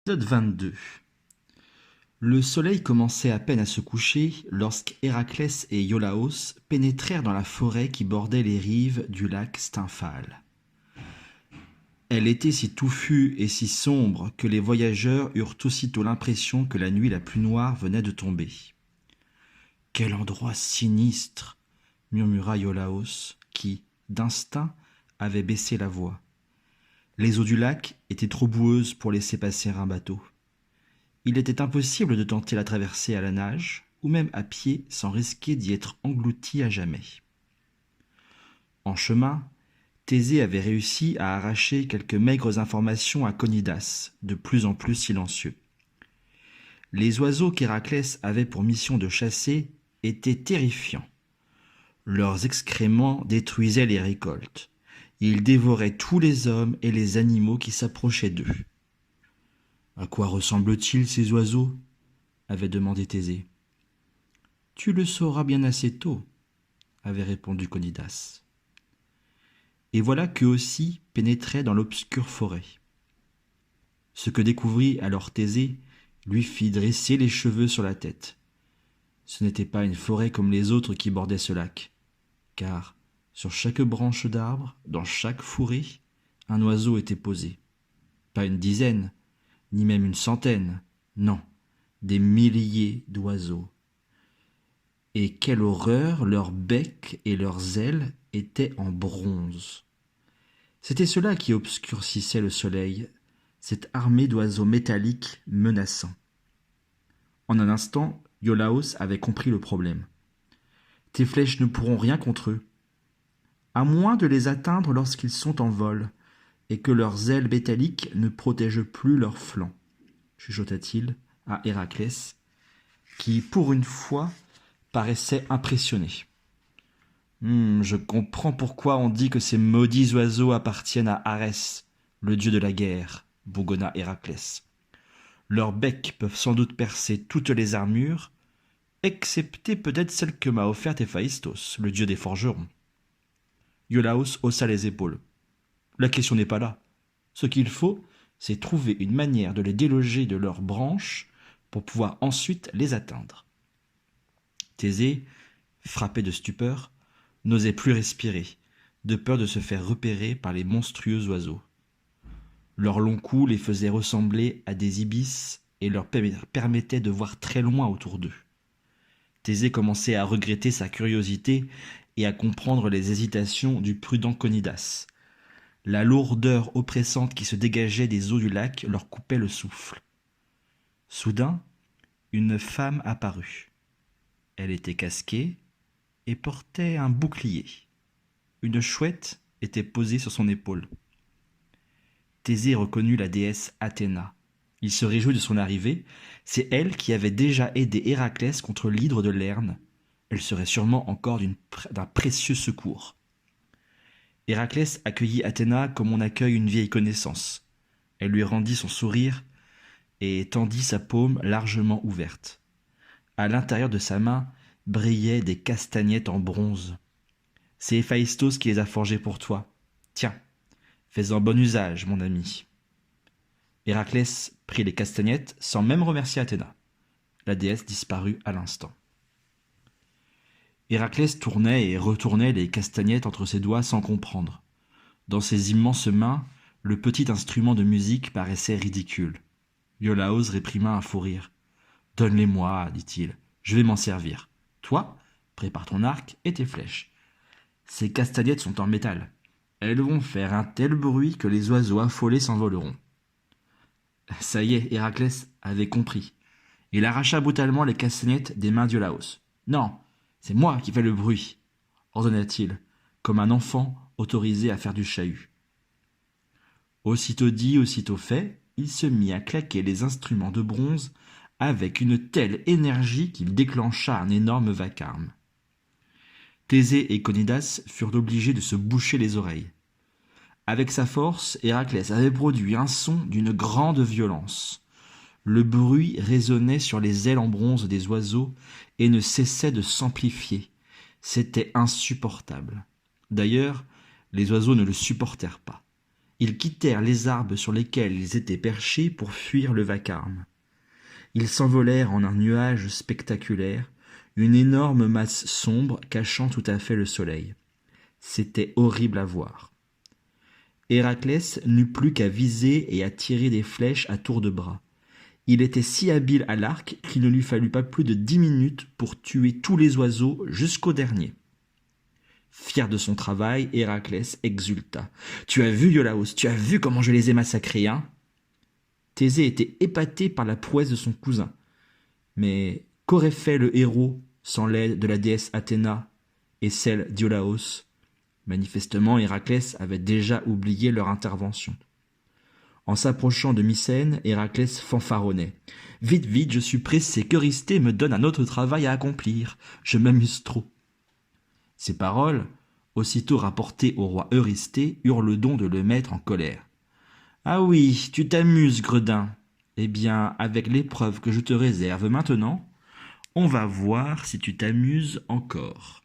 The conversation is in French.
Épisode 22. Le soleil commençait à peine à se coucher lorsqu'Héraclès et Iolaos pénétrèrent dans la forêt qui bordait les rives du lac Stymphale. Elle était si touffue et si sombre que les voyageurs eurent aussitôt l'impression que la nuit la plus noire venait de tomber. « Quel endroit sinistre !» murmura Iolaos, qui, d'instinct, avait baissé la voix. Les eaux du lac étaient trop boueuses pour laisser passer un bateau. Il était impossible de tenter la traversée à la nage, ou même à pied, sans risquer d'y être englouti à jamais. En chemin, Thésée avait réussi à arracher quelques maigres informations à Conidas, de plus en plus silencieux. Les oiseaux qu'Héraclès avait pour mission de chasser étaient terrifiants. Leurs excréments détruisaient les récoltes. Ils dévoraient tous les hommes et les animaux qui s'approchaient d'eux. « À quoi ressemblent-ils ces oiseaux ?» avait demandé Thésée. « Tu le sauras bien assez tôt, » avait répondu Conidas. Et voilà qu'eux aussi pénétraient dans l'obscure forêt. Ce que découvrit alors Thésée lui fit dresser les cheveux sur la tête. Ce n'était pas une forêt comme les autres qui bordaient ce lac, car sur chaque branche d'arbre, dans chaque fourré, un oiseau était posé. Pas une dizaine, ni même une centaine, non, des milliers d'oiseaux. Et quelle horreur, leurs becs et leurs ailes étaient en bronze. C'était cela qui obscurcissait le soleil, cette armée d'oiseaux métalliques menaçants. En un instant, Iolaos avait compris le problème. « Tes flèches ne pourront rien contre eux, à moins de les atteindre lorsqu'ils sont en vol, et que leurs ailes métalliques ne protègent plus leurs flancs, chuchota-t-il à Héraclès, qui, pour une fois, paraissait impressionné. Je comprends pourquoi on dit que ces maudits oiseaux appartiennent à Arès, le dieu de la guerre, bougonna Héraclès. Leurs becs peuvent sans doute percer toutes les armures, excepté peut-être celle que m'a offerte Héphaïstos, le dieu des forgerons. Iolaos haussa les épaules. La question n'est pas là. Ce qu'il faut, c'est trouver une manière de les déloger de leurs branches pour pouvoir ensuite les atteindre. Thésée, frappé de stupeur, n'osait plus respirer, de peur de se faire repérer par les monstrueux oiseaux. Leur long cou les faisait ressembler à des ibis et leur permettait de voir très loin autour d'eux. Thésée commençait à regretter sa curiosité et à comprendre les hésitations du prudent Conidas. La lourdeur oppressante qui se dégageait des eaux du lac leur coupait le souffle. Soudain, une femme apparut. Elle était casquée et portait un bouclier. Une chouette était posée sur son épaule. Thésée reconnut la déesse Athéna. Il se réjouit de son arrivée. C'est elle qui avait déjà aidé Héraclès contre l'hydre de Lerne. Elle serait sûrement encore d'un précieux secours. Héraclès accueillit Athéna comme on accueille une vieille connaissance. Elle lui rendit son sourire et tendit sa paume largement ouverte. À l'intérieur de sa main brillaient des castagnettes en bronze. « C'est Héphaïstos qui les a forgées pour toi. Tiens, fais-en bon usage, mon ami. » Héraclès prit les castagnettes sans même remercier Athéna. La déesse disparut à l'instant. Héraclès tournait et retournait les castagnettes entre ses doigts sans comprendre. Dans ses immenses mains, le petit instrument de musique paraissait ridicule. Iolaos réprima un fou rire. « Donne-les-moi, dit-il, je vais m'en servir. Toi, prépare ton arc et tes flèches. Ces castagnettes sont en métal. Elles vont faire un tel bruit que les oiseaux affolés s'envoleront. » Ça y est, Héraclès avait compris. Il arracha brutalement les castagnettes des mains d'Iolaos. « Non, c'est moi qui fais le bruit, » ordonna-t-il, comme un enfant autorisé à faire du chahut. Aussitôt dit, aussitôt fait, il se mit à claquer les instruments de bronze avec une telle énergie qu'il déclencha un énorme vacarme. Thésée et Conidas furent obligés de se boucher les oreilles. Avec sa force, Héraclès avait produit un son d'une grande violence. Le bruit résonnait sur les ailes en bronze des oiseaux et ne cessait de s'amplifier. C'était insupportable. D'ailleurs, les oiseaux ne le supportèrent pas. Ils quittèrent les arbres sur lesquels ils étaient perchés pour fuir le vacarme. Ils s'envolèrent en un nuage spectaculaire, une énorme masse sombre cachant tout à fait le soleil. C'était horrible à voir. Héraclès n'eut plus qu'à viser et à tirer des flèches à tour de bras. Il était si habile à l'arc qu'il ne lui fallut pas plus de 10 minutes pour tuer tous les oiseaux jusqu'au dernier. Fier de son travail, Héraclès exulta. « Tu as vu, Iolaos, tu as vu comment je les ai massacrés, hein ?» Thésée était épaté par la prouesse de son cousin. Mais qu'aurait fait le héros sans l'aide de la déesse Athéna et celle d'Iolaos? Manifestement, Héraclès avait déjà oublié leur intervention. En s'approchant de Mycène, Héraclès fanfaronnait. « Vite, vite, je suis pressé, qu'Eurysthée me donne un autre travail à accomplir. Je m'amuse trop. » Ces paroles, aussitôt rapportées au roi Eurysthée, eurent le don de le mettre en colère. « Ah oui, tu t'amuses, gredin. Eh bien, avec l'épreuve que je te réserve maintenant, on va voir si tu t'amuses encore. »